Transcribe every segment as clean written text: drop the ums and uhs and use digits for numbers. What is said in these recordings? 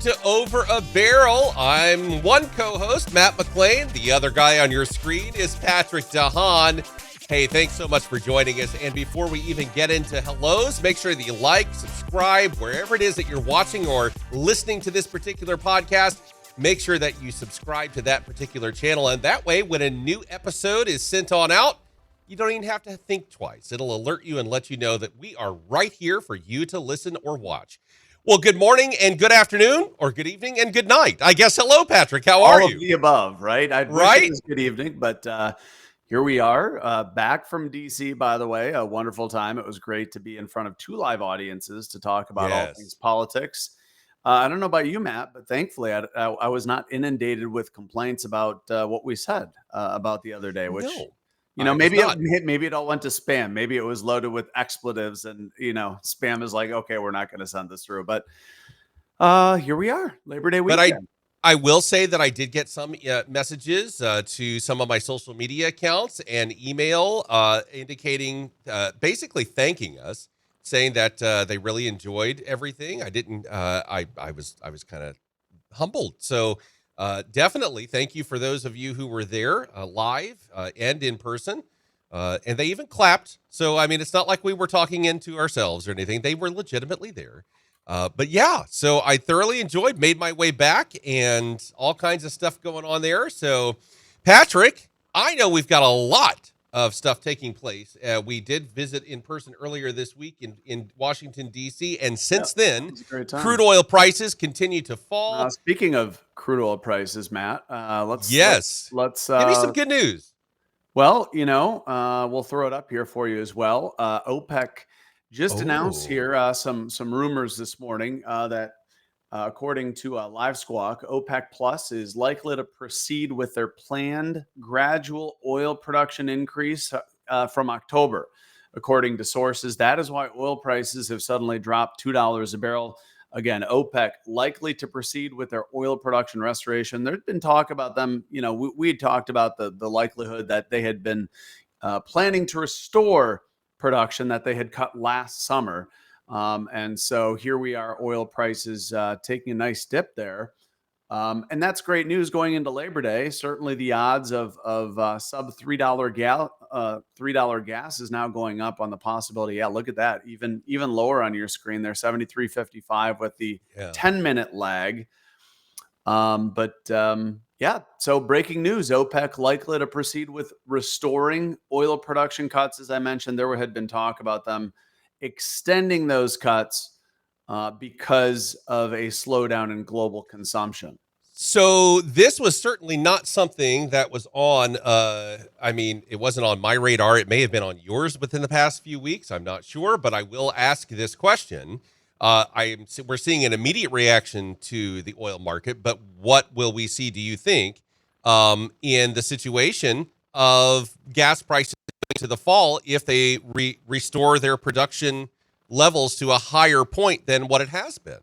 to Over a Barrel. I'm one co-host, Matt McLean. The other guy on your screen is Patrick DeHaan. Hey, thanks so much for joining us. And before we even get into hellos, make sure that you like, subscribe, wherever it is that you're watching or listening to this particular podcast. Make sure that you subscribe to that particular channel. And that way, when a new episode is sent on out, you don't even have to think twice. It'll alert you and let you know that we are right here for you to listen or watch. Well, good morning and good afternoon, or good evening and good night. I guess hello, Patrick. How are you? All of the above, right? I'd wish it was good evening, but here we are, back from DC, by the way. A wonderful time. It was great to be in front of two live audiences to talk about all things politics. I don't know about you, Matt, but thankfully I was not inundated with complaints about what we said about the other day, which... No. Maybe it all went to spam. Maybe it was loaded with expletives and, spam is like, okay, we're not going to send this through. But here we are, Labor Day weekend. But I will say that I did get some messages to some of my social media accounts and email indicating, basically thanking us, saying that they really enjoyed everything. I didn't, I was kind of humbled. So definitely thank you for those of you who were there live and in person. And they even clapped. So, I mean, it's not like we were talking into ourselves or anything. They were legitimately there. But yeah, so I thoroughly enjoyed, made my way back and all kinds of stuff going on there. So, Patrick, I know we've got a lot of stuff taking place. We did visit in person earlier this week in Washington, D.C. And since then, crude oil prices continue to fall. Speaking of crude oil prices, Matt, let's give me some good news. Well, we'll throw it up here for you as well. OPEC just announced here some rumors this morning that according to Live Squawk, OPEC Plus is likely to proceed with their planned gradual oil production increase from October. According to sources, that is why oil prices have suddenly dropped $2 a barrel. Again, OPEC likely to proceed with their oil production restoration. There's been talk about them. We had talked about the likelihood that they had been planning to restore production that they had cut last summer. And so here we are, oil prices taking a nice dip there. And that's great news going into Labor Day. Certainly the odds of sub $3 gas is now going up on the possibility. Yeah, look at that. Even lower on your screen there, 73.55 with the 10-minute lag. Yeah, so breaking news, OPEC likely to proceed with restoring oil production cuts. As I mentioned, there had been talk about them extending those cuts because of a slowdown in global consumption. So this was certainly not something that was on, it wasn't on my radar. It may have been on yours within the past few weeks. I'm not sure, but I will ask this question. We're seeing an immediate reaction to the oil market, but what will we see, do you think, in the situation of gas prices to the fall if they restore their production levels to a higher point than what it has been?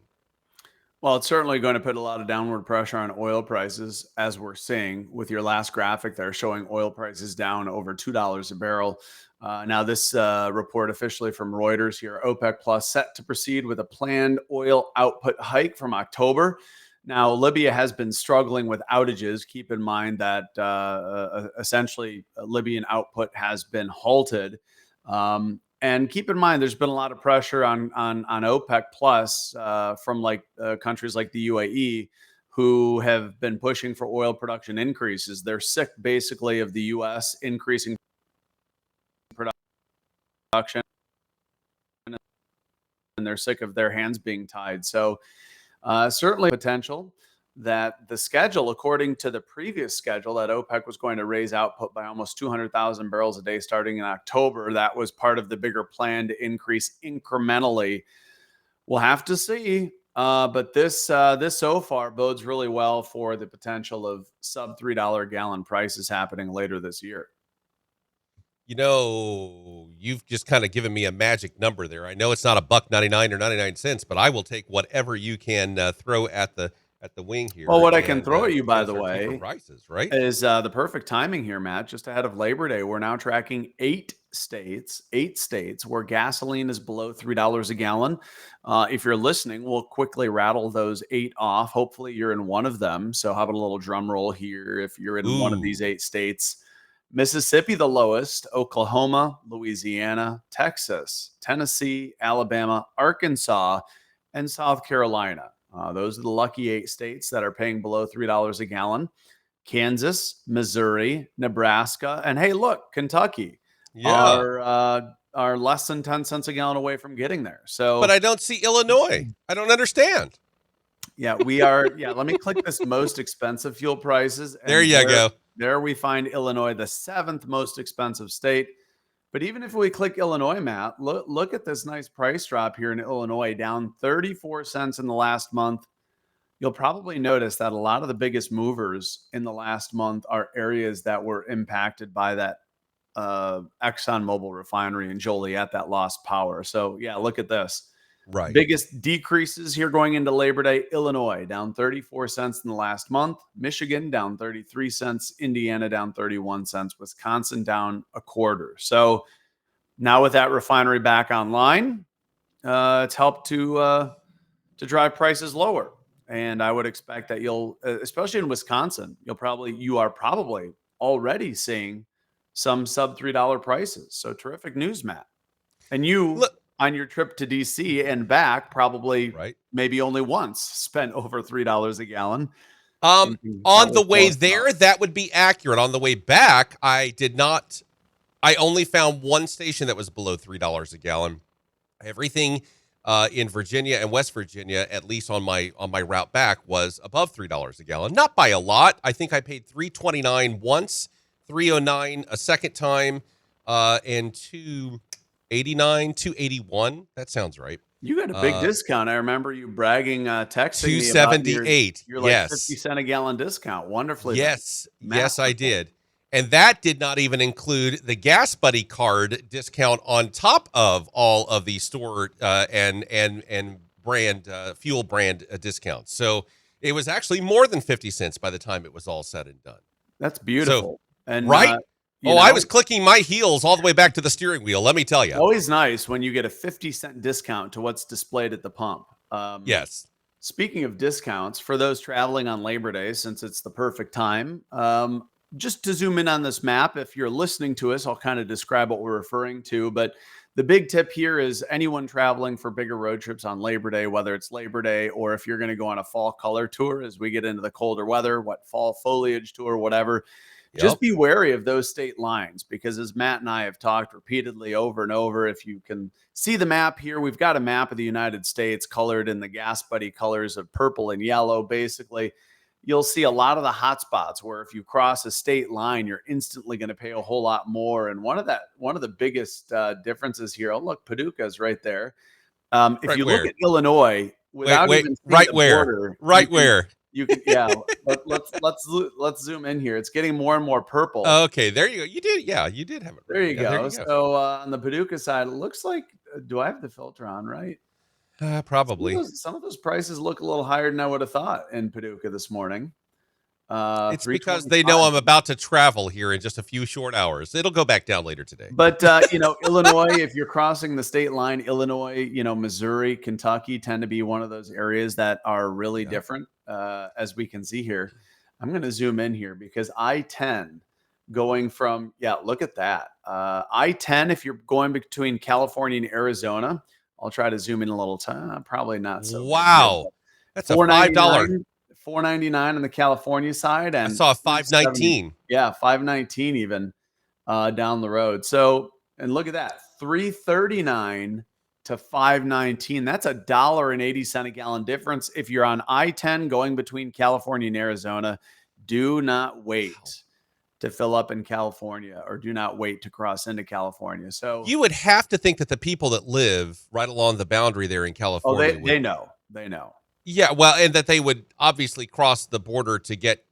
Well, it's certainly going to put a lot of downward pressure on oil prices, as we're seeing with your last graphic there showing oil prices down over $2 a barrel. Now, this report officially from Reuters here, OPEC Plus set to proceed with a planned oil output hike from October. Now, Libya has been struggling with outages. Keep in mind that essentially Libyan output has been halted. And keep in mind, there's been a lot of pressure on OPEC Plus from countries like the UAE, who have been pushing for oil production increases. They're sick, basically, of the U.S. increasing production, and they're sick of their hands being tied. So certainly potential that the schedule, according to the previous schedule, that OPEC was going to raise output by almost 200,000 barrels a day starting in October. That was part of the bigger plan to increase incrementally. We'll have to see. But this so far bodes really well for the potential of sub $3 gallon prices happening later this year. You've just kind of given me a magic number there. I know it's not $1.99 or 99 cents, but I will take whatever you can throw at the at the wing here. Well, what I can And throw at you, by those the are cheaper way, prices, right? is the perfect timing here, Matt. Just ahead of Labor Day, we're now tracking eight states where gasoline is below $3 a gallon. If you're listening, we'll quickly rattle those eight off. Hopefully, you're in one of them. So, having a little drum roll here. If you're in one of these Ooh, eight states, Mississippi, the lowest, Oklahoma, Louisiana, Texas, Tennessee, Alabama, Arkansas, and South Carolina. Those are the lucky eight states that are paying below $3 a gallon. Kansas, Missouri, Nebraska, and hey, look, Kentucky yeah. are less than 10 cents a gallon away from getting there. But So I don't see Illinois. I don't understand. yeah, we are. Yeah, let me click this most expensive fuel prices, There and you go. there we find Illinois, the seventh most expensive state. But even if we click Illinois, Matt, look at this nice price drop here in Illinois, down 34 cents in the last month. You'll probably notice that a lot of the biggest movers in the last month are areas that were impacted by that ExxonMobil refinery in Joliet that lost power. So, yeah, look at this. Right. Biggest decreases here going into Labor Day: Illinois down 34 cents in the last month, Michigan down 33 cents, Indiana down 31 cents, Wisconsin down a quarter. So, now with that refinery back online, it's helped to drive prices lower. And I would expect that you'll, especially in Wisconsin, you are probably already seeing some sub $3 prices. So terrific news, Matt. And you, Look, on your trip to DC and back, probably right. maybe only once spent over $3 a gallon. Um, Something that on the was way close enough. there, that would be accurate. On the way back, I did not. I only found one station that was below $3 a gallon. Everything in Virginia and West Virginia, at least on my route back, was above $3 a gallon. Not by a lot. I think I paid $3.29 once, $3.09 a second time, and $2.81. That sounds right. You got a big discount. I remember you bragging, texting me about your like 50 Yes. cent a gallon discount. Wonderfully done. Yes, I Masterful. did. And that did not even include the Gas Buddy card discount on top of all of the store and brand fuel brand discounts. So it was actually more than 50 cents by the time it was all said and done. That's So, beautiful. And right? you I know, was clicking my heels all the way back to the steering wheel, let me tell you. always nice when you get a 50-cent discount to what's displayed at the pump. Yes. Speaking of discounts, for those traveling on Labor Day, since it's the perfect time, just to zoom in on this map, if you're listening to us, I'll kind of describe what we're referring to. But the big tip here is anyone traveling for bigger road trips on Labor Day, whether it's Labor Day or if you're going to go on a fall color tour as we get into the colder weather, what fall foliage tour, whatever, just Yep. be wary of those state lines because as Matt and I have talked repeatedly over and over, if you can see the map here, we've got a map of the United States colored in the Gas Buddy colors of purple and yellow. Basically, you'll see a lot of the hot spots where if you cross a state line, you're instantly going to pay a whole lot more. And one of the biggest differences here, oh, look, Paducah's right there. If Right you look where? at Illinois, without Wait, even seeing right the where? border, Right where? you can yeah. Let's zoom in here. It's getting more and more purple. Okay, there you go. You did, yeah, you did have it There right. you Yeah, there go. you go. So on the Paducah side, it looks like do I have the filter on right? Probably. Some of those prices look a little higher than I would have thought in Paducah this morning. It's because they know 325. I'm about to travel here in just a few short hours. It'll go back down later today. But Illinois, if you're crossing the state line, Illinois, Missouri, Kentucky tend to be one of those areas that are really Yeah. different, as we can see here. I'm going to zoom in here because I-10 going from look at that. I-10, if you're going between California and Arizona, I'll try to zoom in a little time. Probably not so. Wow. That's a $5. $4.99 on the California side, I and saw a $5.19. $5.19. Yeah, $5.19 even down the road. So, and look at that, $3.39 to $5.19. That's $1.80 a gallon difference. If you're on I-10 going between California and Arizona, do not wait to fill up in California, or do not wait to cross into California. So You would have to think that the people that live right along the boundary there in California they know. Yeah, well, and that they would obviously cross the border to get.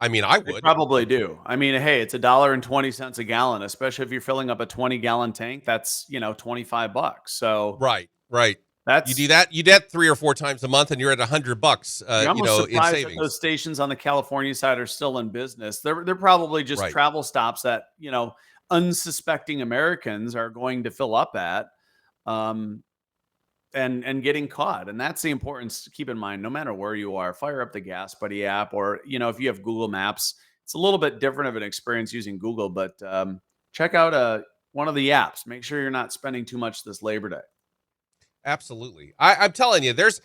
I mean, I They would. probably do. I mean, hey, it's $1.20 a gallon, especially if you're filling up a 20-gallon tank. That's $25. So Right. You That's do that. You do that 3 or 4 times a month, and you're at $100. You're almost In surprised that those savings. stations on the California side are still in business. They're probably just Right. travel stops that, unsuspecting Americans are going to fill up at, um, and getting caught. And that's the importance to keep in mind. No matter where you are, fire up the Gas Buddy app, or if you have Google Maps, it's a little bit different of an experience using Google. But check out one of the apps. Make sure you're not spending too much this Labor Day. Absolutely. I'm telling you, there's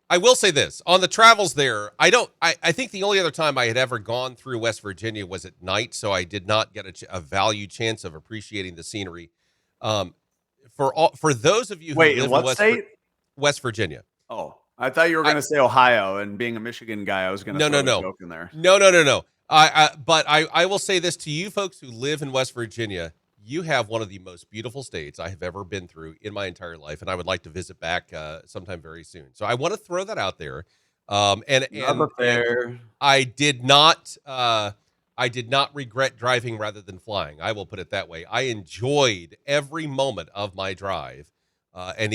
I will say this on the travels there. I think the only other time I had ever gone through West Virginia was at night, so I did not get a value chance of appreciating the scenery. For those of you who Wait, live in what in state? West Virginia. Oh, I thought you were going to say Ohio. And being a Michigan guy, I was going to throw a joke in there. No. But I will say this to you folks who live in West Virginia. You have one of the most beautiful states I have ever been through in my entire life, and I would like to visit back sometime very soon. So I want to throw that out there. And I did not regret driving rather than flying. I will put it that way. I enjoyed every moment of my drive, and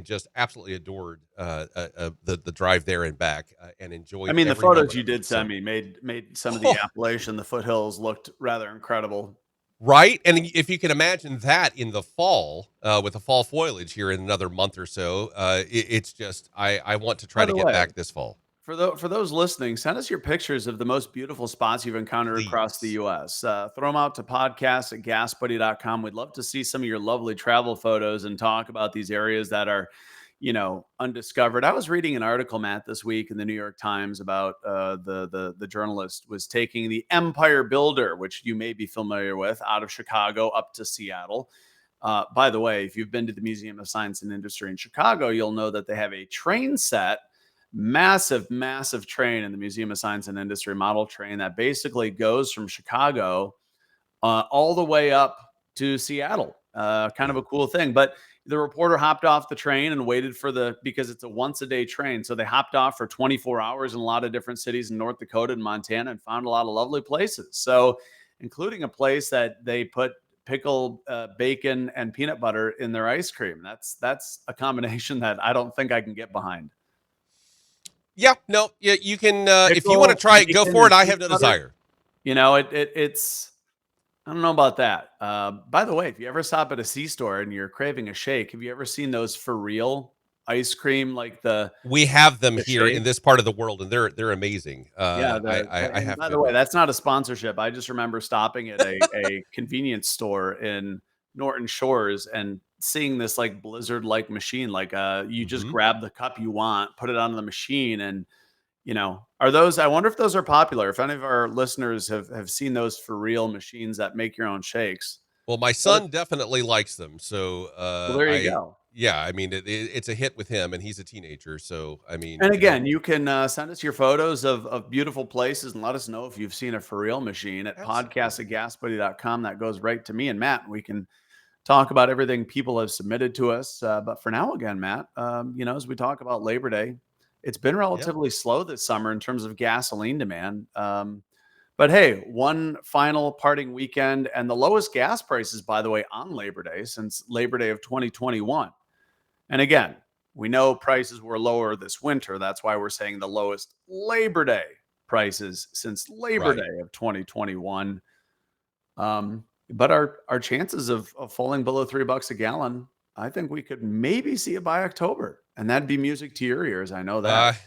just absolutely adored the drive there and back, and enjoyed. I mean, the every photos moment you of it. did send me made some of the Oh. Appalachian, the foothills looked rather incredible. Right. And if you can imagine that in the fall, with the fall foliage here in another month or so, it's just, I want to try By to the get way, back this fall. For those listening, send us your pictures of the most beautiful spots you've encountered across the Please. U.S. Throw them out to podcast@gasbuddy.com. We'd love to see some of your lovely travel photos and talk about these areas that are, undiscovered. I was reading an article, Matt, this week in the New York Times about the journalist was taking the Empire Builder, which you may be familiar with, out of Chicago up to Seattle. By the way, if you've been to the Museum of Science and Industry in Chicago, you'll know that they have a train set, massive train in the Museum of Science and Industry, model train that basically goes from Chicago all the way up to Seattle. Kind of a cool thing. But the reporter hopped off the train and waited because it's a once a day train. So they hopped off for 24 hours in a lot of different cities in North Dakota and Montana and found a lot of lovely places. So including a place that they put pickled bacon and peanut butter in their ice cream. That's a combination that I don't think I can get behind. Yeah, no, yeah, you can, if you want to try it, go for it. I have no desire. It's, I don't know about that. By the way, if you ever stop at a C-store and you're craving a shake, have you ever seen those For Real ice cream? We have them here shake? in this part of the world, and they're amazing. Yeah. I have. By the way, that's not a sponsorship. I just remember stopping at a convenience store in Norton Shores and seeing this blizzard machine. You just grab the cup you want, put it on the machine, and I wonder if those are popular. If any of our listeners have seen those For Real machines that make your own shakes. Well, my son definitely likes them. So Well, there you go. Yeah, I mean, it's a hit with him, and he's a teenager. So, I mean, And again, you can send us your photos of beautiful places and let us know if you've seen a For Real machine at podcast@gasbuddy.com. That goes right to me and Matt. We can talk about everything people have submitted to us. But for now, again, Matt, as we talk about Labor Day, it's been relatively slow this summer in terms of gasoline demand. But hey, one final parting weekend and the lowest gas prices, by the way, on Labor Day since Labor Day of 2021. And again, we know prices were lower this winter. That's why we're saying the lowest Labor Day prices since Labor Day of 2021. But our chances of falling below $3 a gallon, I think we could maybe see it by October. And that'd be music to your ears. I know that.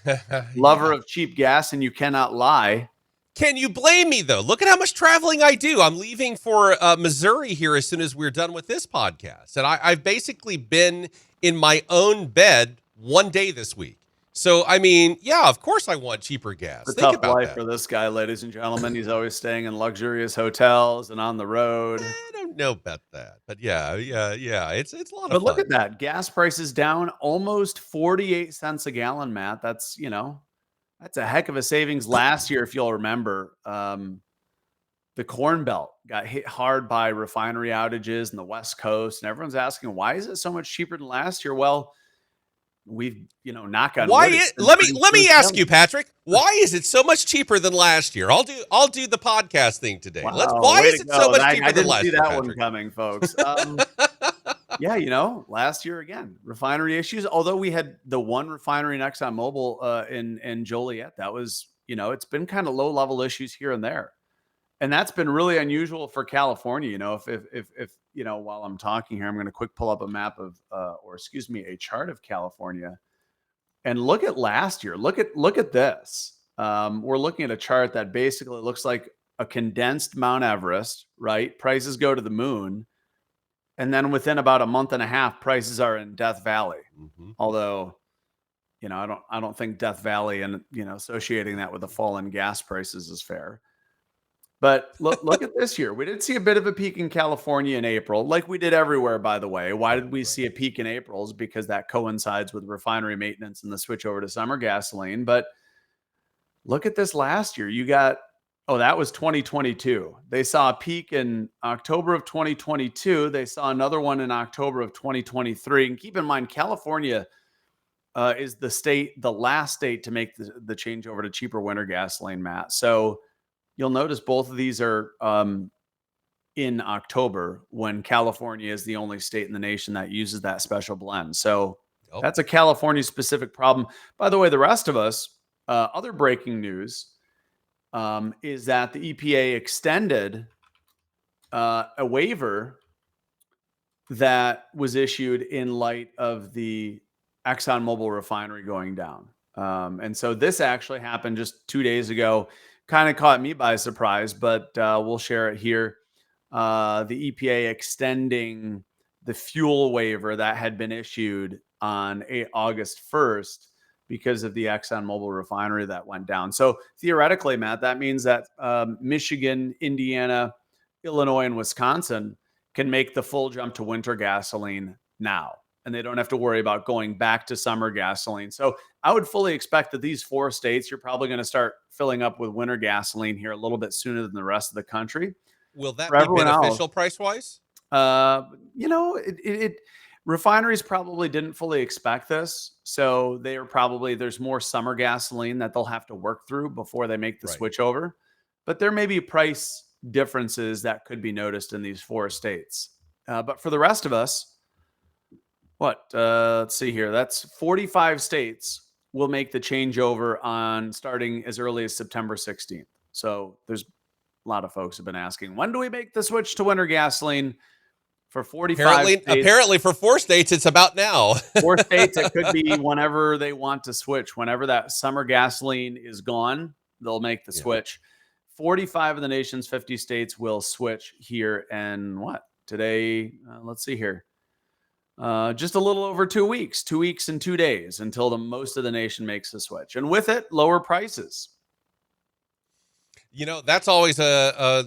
Lover of cheap gas, and you cannot lie. Can you blame me, though? Look at how much traveling I do. I'm leaving for Missouri here as soon as we're done with this podcast. And I've basically been in my own bed one day this week. So, I mean, yeah, of course I want cheaper gas. It's a tough life for this guy, ladies and gentlemen. He's always staying in luxurious hotels and on the road. I don't know about that. But yeah. It's a lot of fun. But look at that. Gas prices down almost 48 cents a gallon, Matt. That's a heck of a savings. Last year, if you'll remember, the Corn Belt got hit hard by refinery outages in the West Coast. And everyone's asking, why is it so much cheaper than last year? Well, we've, knock on wood. Let me ask you, Patrick, why is it so much cheaper than last year? I'll do the podcast thing today. Wow, why is it so much cheaper than last year? I didn't see that one coming, folks. Yeah, last year again, refinery issues. Although we had the one refinery in ExxonMobil in Joliet, that was, it's been kind of low level issues here and there, and that's been really unusual for California. If while I'm talking here, I'm going to quick pull up a map of, or excuse me, a chart of California, and look at last year. Look at this. We're looking at a chart that basically looks like a condensed Mount Everest, right? Prices go to the moon. And then within about a month and a half, prices are in Death Valley. Mhm. Although, I don't think Death Valley and associating that with the fall in gas prices is fair. But look at this year. We did see a bit of a peak in California in April, like we did everywhere, by the way. Why did we see a peak in April? Is because that coincides with refinery maintenance and the switch over to summer gasoline. But look at this last year. That was 2022. They saw a peak in October of 2022. They saw another one in October of 2023. And keep in mind, California is the last state to make the change over to cheaper winter gasoline, Matt. So you'll notice both of these are in October, when California is the only state in the nation that uses that special blend. So that's a California specific problem. By the way, the rest of us, other breaking news is that the EPA extended a waiver that was issued in light of the ExxonMobil refinery going down. And so this actually happened just 2 days ago. Kind of caught me by surprise, but we'll share it here. The EPA extending the fuel waiver that had been issued on August 1st because of the ExxonMobil refinery that went down. So theoretically, Matt, that means that Michigan, Indiana, Illinois, and Wisconsin can make the full jump to winter gasoline now, and they don't have to worry about going back to summer gasoline. So I would fully expect that these 4 states, you're probably going to start filling up with winter gasoline here a little bit sooner than the rest of the country. Will that be beneficial price-wise? Refineries probably didn't fully expect this. So there's more summer gasoline that they'll have to work through before they make the switch over. But there may be price differences that could be noticed in these 4 states. But for the rest of us, let's see here. That's 45 states will make the changeover on starting as early as September 16th. So there's a lot of folks have been asking, when do we make the switch to winter gasoline? For 45 states, apparently for 4 states, it's about now. 4 states, it could be whenever they want to switch. Whenever that summer gasoline is gone, they'll make the switch. 45 of the nation's 50 states will switch here. And today? Let's see here. Just a little over 2 weeks, 2 weeks and 2 days until most of the nation makes the switch. And with it, lower prices. That's always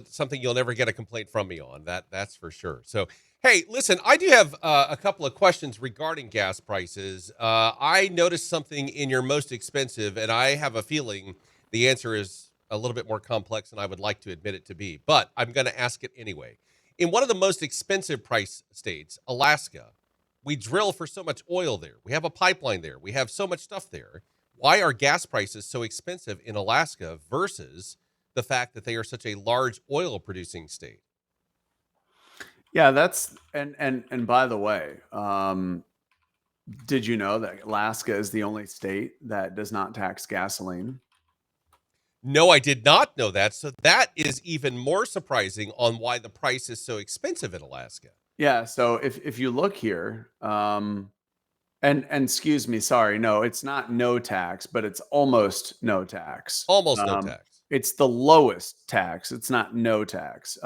something you'll never get a complaint from me on. That's for sure. So, hey, listen, I do have a couple of questions regarding gas prices. I noticed something in your most expensive, and I have a feeling the answer is a little bit more complex than I would like to admit it to be, but I'm going to ask it anyway. In one of the most expensive price states, Alaska, we drill for so much oil there. We have a pipeline there. We have so much stuff there. Why are gas prices so expensive in Alaska versus the fact that they are such a large oil producing state? Yeah, that's and by the way, did you know that Alaska is the only state that does not tax gasoline? No, I did not know that. So that is even more surprising on why the price is so expensive in Alaska. Yeah, so if you look here, and excuse me, sorry, no, it's not no tax, but it's almost no tax. Almost no tax. It's the lowest tax. It's not no tax.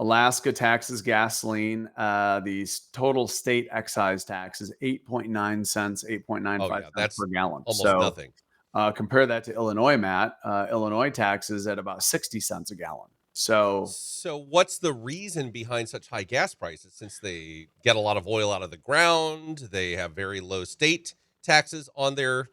Alaska taxes gasoline. The total state excise tax is 8.9 cents, 8.95 cents per gallon. Almost nothing. Compare that to Illinois, Matt. Illinois taxes at about 60 cents a gallon. So what's the reason behind such high gas prices? Since they get a lot of oil out of the ground, they have very low state taxes on their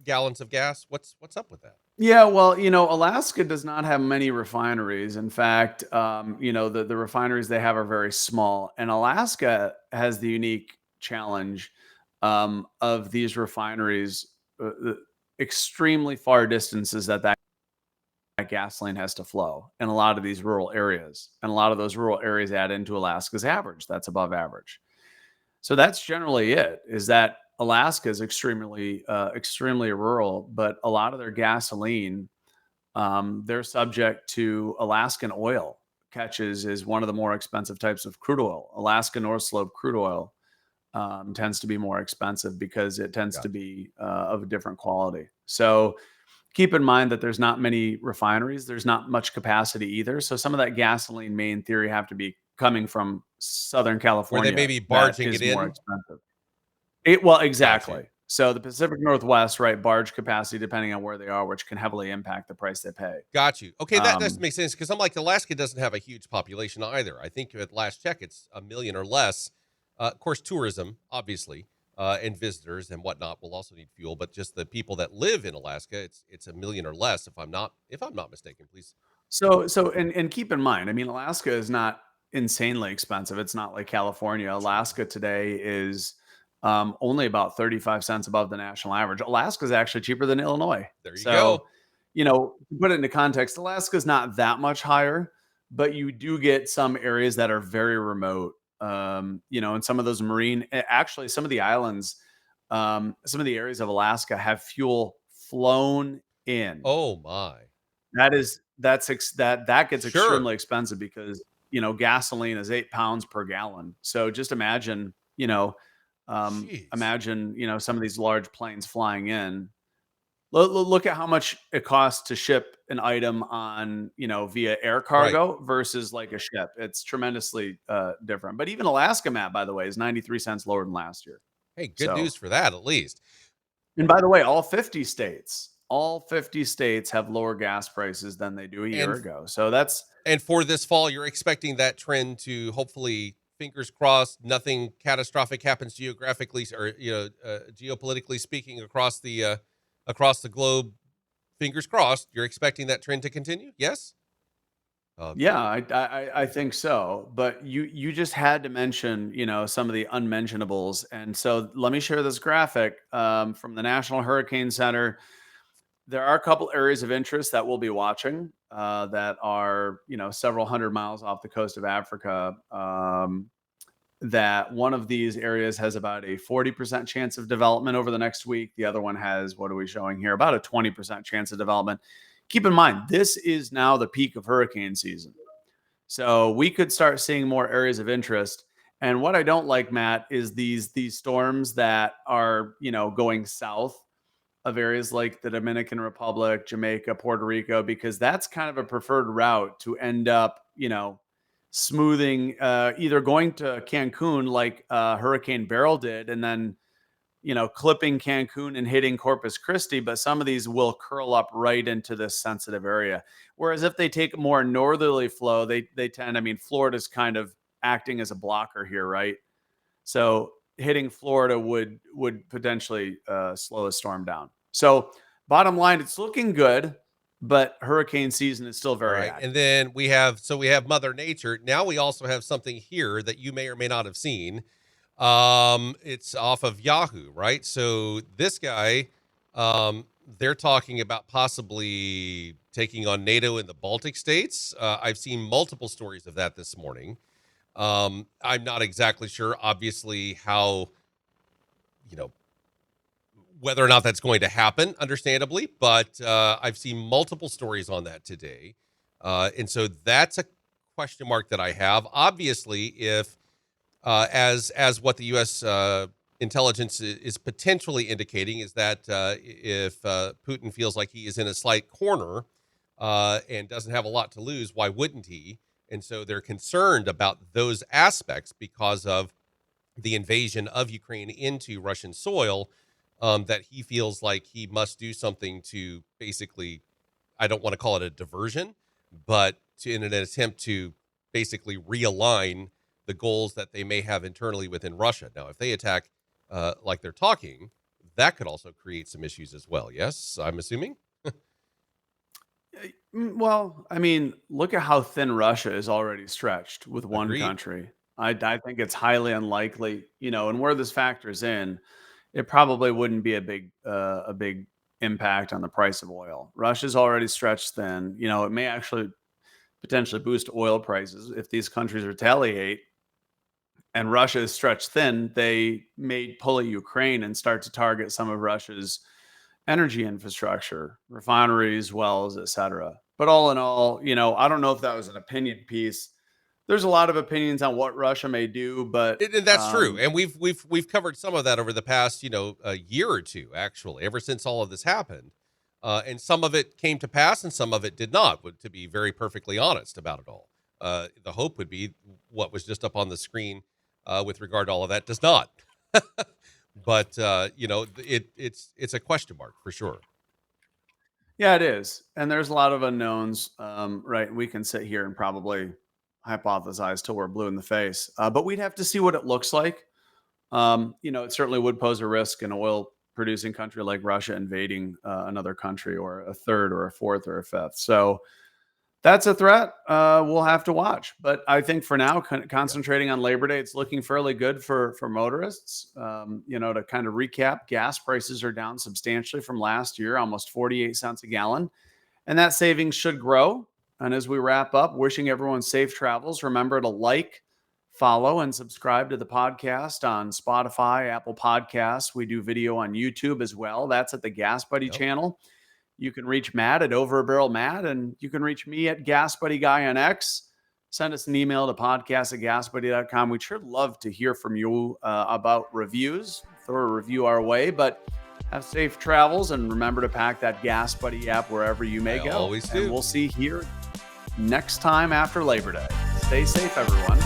gallons of gas. What's up with that? Yeah, well, Alaska does not have many refineries. In fact, the refineries they have are very small. And Alaska has the unique challenge of these refineries, extremely far distances that gasoline has to flow in a lot of these rural areas. And a lot of those rural areas add into Alaska's average. That's above average. So that's generally it, is that Alaska is extremely rural, but a lot of their gasoline, they're subject to Alaskan oil catches is one of the more expensive types of crude oil. Alaska North Slope crude oil tends to be more expensive because it tends to Gotcha. be of a different quality. So keep in mind that there's not many refineries. There's not much capacity either. So some of that gasoline may, in theory, have to be coming from Southern Where they may California. be That barging it is more in. expensive. Gotcha. Exactly. So the Pacific Northwest, right, barge capacity, depending on where they are, which can heavily impact the price they pay. Got you. Okay, that does Um, make sense because I'm like Alaska doesn't have a huge population either. I think at last check it's a million or less. Of course, tourism, obviously, and visitors and whatnot will also need fuel. But just the people that live in Alaska, it's a million or less. If I'm not mistaken, please. and keep in mind, I mean, Alaska is not insanely expensive. It's not like California. True. Alaska today is only about 35 cents above the national average. Alaska is actually cheaper than Illinois. There you go. So, to put it into context, Alaska is not that much higher, but you do get some areas that are very remote. And some of those actually, some of the islands, some of the areas of Alaska have fuel flown in. Oh my. That gets Sure. extremely expensive because gasoline is 8 pounds per gallon. So just imagine, Jeez. some of these large planes flying in. Look at how much it costs to ship an item on via air Right. cargo versus like a ship. It's tremendously different. But even Alaska map, by the way, is 93 cents lower than last year. Hey, good So, news for that at least. and by the way, all 50 states have lower gas prices than they do a year And ago. So that's and for this fall, you're expecting that trend to hopefully, fingers crossed, nothing catastrophic happens geographically or geopolitically speaking across the globe. Fingers crossed. You're expecting that trend to continue. Yes. Yeah, Okay. I think so. But you just had to mention, some of the unmentionables. And so let me share this graphic from the National Hurricane Center. There are a couple areas of interest that we'll be watching that are, several hundred miles off the coast of Africa. That one of these areas has about a 40% chance of development over the next week. The other one has, what are we showing here? About a 20% chance of development. Keep in mind, this is now the peak of hurricane season. So we could start seeing more areas of interest. And what I don't like, Matt, is these storms that are, going south of areas like the Dominican Republic, Jamaica, Puerto Rico, because that's kind of a preferred route to end up, smoothing, either going to Cancun like Hurricane Beryl did, and then clipping Cancun and hitting Corpus Christi, but some of these will curl up right into this sensitive area. Whereas if they take a more northerly flow, they tend. I mean, Florida's kind of acting as a blocker here, right? So hitting Florida would potentially slow a storm down. So bottom line, it's looking good, but hurricane season is still All very right. And active. then we have Mother Nature. Now we also have something here that you may or may not have seen. It's off of Yahoo, right? So this guy, they're talking about possibly taking on NATO in the Baltic states. I've seen multiple stories of that this morning. I'm not exactly sure, obviously, how, you know, whether or not that's going to happen, understandably, but I've seen multiple stories on that today. And so that's a question mark that I have. Obviously, if as what the U.S. Intelligence is potentially indicating is that if Putin feels like he is in a slight corner and doesn't have a lot to lose, why wouldn't he? And so they're concerned about those aspects because of the invasion of Ukraine into Russian soil. That he feels like he must do something to basically, I don't want to call it a diversion, but in an attempt to basically realign the goals that they may have internally within Russia. Now, if they attack like they're talking, that could also create some issues as well. Yes, I'm assuming. Well, I mean, look at how thin Russia is already stretched with one Agreed. country. I think it's highly unlikely, and where this factors in, it probably wouldn't be a big impact on the price of oil. Russia's already stretched thin. It may actually potentially boost oil prices if these countries retaliate. And Russia is stretched thin, they may pull at Ukraine and start to target some of Russia's energy infrastructure, refineries, wells, etc. But all in all, I don't know if that was an opinion piece. There's a lot of opinions on what Russia may do, but And that's true, and we've covered some of that over the past a year or two, actually, ever since all of this happened, and some of it came to pass, and some of it did not. To be very perfectly honest about it all, the hope would be what was just up on the screen with regard to all of that does not. But it's a question mark for sure. Yeah, it is, and there's a lot of unknowns. Right, we can sit here and probably hypothesize till we're blue in the face, but we'd have to see what it looks like. It certainly would pose a risk in an oil producing country like Russia invading another country, or a third or a fourth or a fifth. So that's a threat. We'll have to watch. But I think for now, concentrating on Labor Day, it's looking fairly good for motorists. To kind of recap, gas prices are down substantially from last year, almost 48 cents a gallon. And that savings should grow. And as we wrap up, wishing everyone safe travels. Remember to like, follow, and subscribe to the podcast on Spotify, Apple Podcasts. We do video on YouTube as well. That's at the Gas Buddy channel. You can reach Matt at Over a Barrel Matt, and you can reach me at Gas Buddy Guy on X. Send us an email to podcast@gasbuddy.com. We'd sure love to hear from you about reviews. Throw a review our way, but have safe travels, and remember to pack that Gas Buddy app wherever you may go. Always do. And we'll see you here next time after Labor Day. Stay safe, everyone.